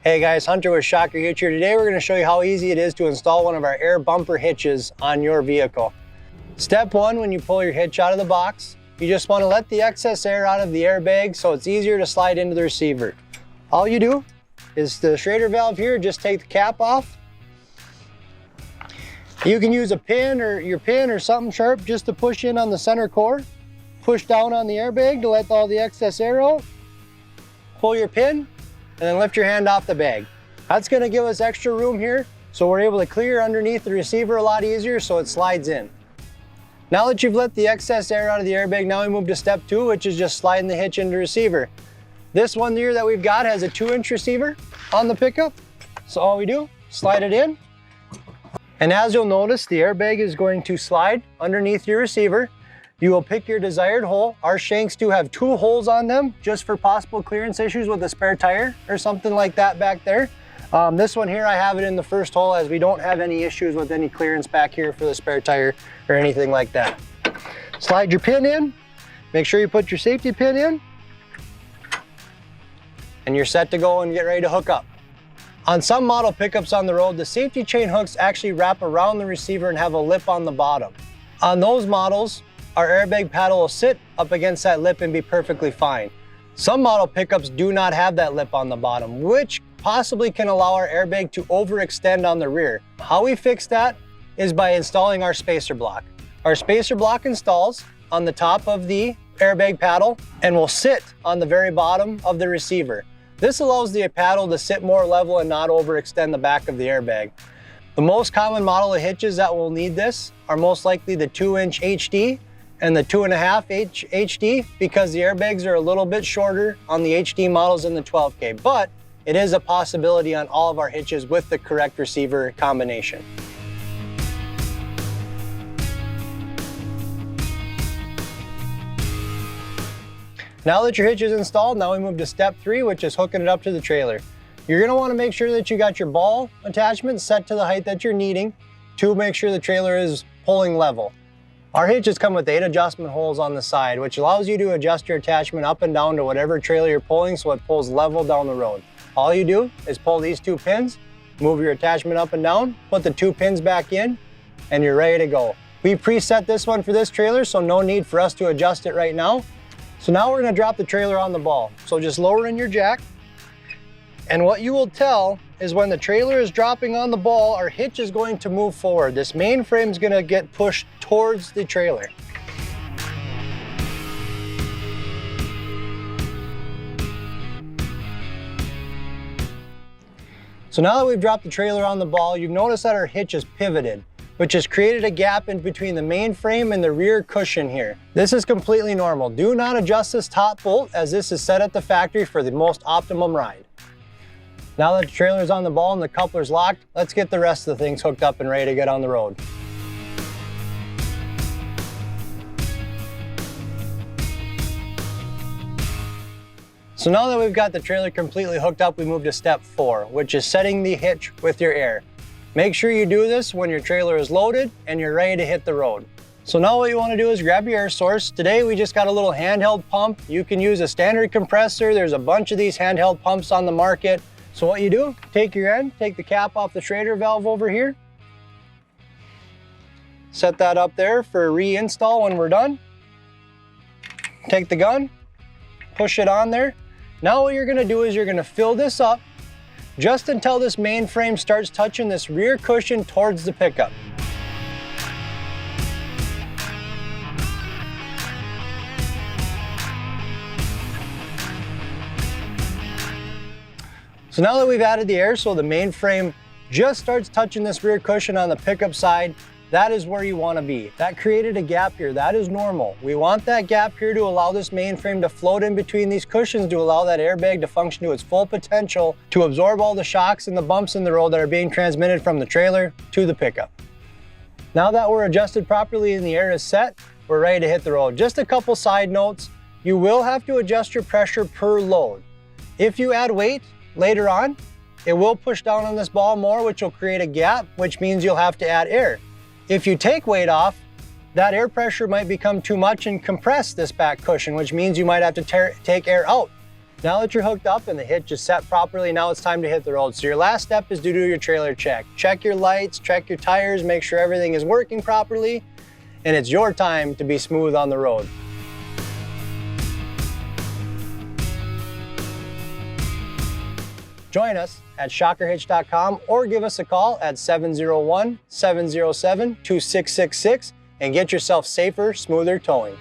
Hey guys, Hunter with Shocker Hitch here. Today we're going to show you how easy it is to install one of our air bumper hitches on your vehicle. Step one, when you pull your hitch out of the box, you just want to let the excess air out of the airbag so it's easier to slide into the receiver. All you do is the Schrader valve here, just take the cap off. You can use a pin or your pin or something sharp just to push in on the center core. Push down on the airbag to let all the excess air out. Pull your pin and then lift your hand off the bag. That's going to give us extra room here so we're able to clear underneath the receiver a lot easier so it slides in. Now that you've let the excess air out of the airbag, now we move to step two, which is just sliding the hitch into the receiver. This one here that we've got has a 2-inch receiver on the pickup. So all we do, slide it in. And as you'll notice, the airbag is going to slide underneath your receiver. You will pick your desired hole. Our shanks do have 2 holes on them just for possible clearance issues with a spare tire or something like that back there. This one here, I have it in the first hole as we don't have any issues with any clearance back here for the spare tire or anything like that. Slide your pin in. Make sure you put your safety pin in. And you're set to go and get ready to hook up. On some model pickups on the road, the safety chain hooks actually wrap around the receiver and have a lip on the bottom. On those models, our airbag paddle will sit up against that lip and be perfectly fine. Some model pickups do not have that lip on the bottom, which possibly can allow our airbag to overextend on the rear. How we fix that is by installing our spacer block. Our spacer block installs on the top of the airbag paddle and will sit on the very bottom of the receiver. This allows the paddle to sit more level and not overextend the back of the airbag. The most common model of hitches that will need this are most likely the 2-inch HD and the 2.5-inch HD because the airbags are a little bit shorter on the HD models than the 12K, but it is a possibility on all of our hitches with the correct receiver combination. Now that your hitch is installed, now we move to step 3, which is hooking it up to the trailer. You're going to want to make sure that you got your ball attachment set to the height that you're needing to make sure the trailer is pulling level. Our hitches come with 8 adjustment holes on the side, which allows you to adjust your attachment up and down to whatever trailer you're pulling so it pulls level down the road. All you do is pull these 2 pins, move your attachment up and down, put the 2 pins back in, and you're ready to go. We preset this one for this trailer, so no need for us to adjust it right now. So now we're going to drop the trailer on the ball. So just lower in your jack. And what you will tell is when the trailer is dropping on the ball, our hitch is going to move forward. This main frame is going to get pushed towards the trailer. So now that we've dropped the trailer on the ball, you've noticed that our hitch is pivoted, which has created a gap in between the main frame and the rear cushion here. This is completely normal. Do not adjust this top bolt as this is set at the factory for the most optimum ride. Now that the trailer is on the ball and the coupler's locked, let's get the rest of the things hooked up and ready to get on the road. So now that we've got the trailer completely hooked up, we move to step 4, which is setting the hitch with your air. Make sure you do this when your trailer is loaded and you're ready to hit the road. So now what you want to do is grab your air source. Today we just got a little handheld pump. You can use a standard compressor. There's a bunch of these handheld pumps on the market. So what you do, take your end, take the cap off the Schrader valve over here. Set that up there for reinstall when we're done. Take the gun, push it on there. Now what you're going to do is you're going to fill this up just until this main frame starts touching this rear cushion towards the pickup. So now that we've added the air so the main frame just starts touching this rear cushion on the pickup side, that is where you want to be. That created a gap here. That is normal. We want that gap here to allow this main frame to float in between these cushions to allow that airbag to function to its full potential to absorb all the shocks and the bumps in the road that are being transmitted from the trailer to the pickup. Now that we're adjusted properly and the air is set, we're ready to hit the road. Just a couple side notes. You will have to adjust your pressure per load. If you add weight later on, it will push down on this ball more, which will create a gap, which means you'll have to add air. If you take weight off, that air pressure might become too much and compress this back cushion, which means you might have to take air out. Now that you're hooked up and the hitch is set properly, now it's time to hit the road. So your last step is to do your trailer check. Check your lights, check your tires, make sure everything is working properly, and it's your time to be smooth on the road. Join us at shockerhitch.com or give us a call at 701-707-2666 and get yourself safer, smoother towing.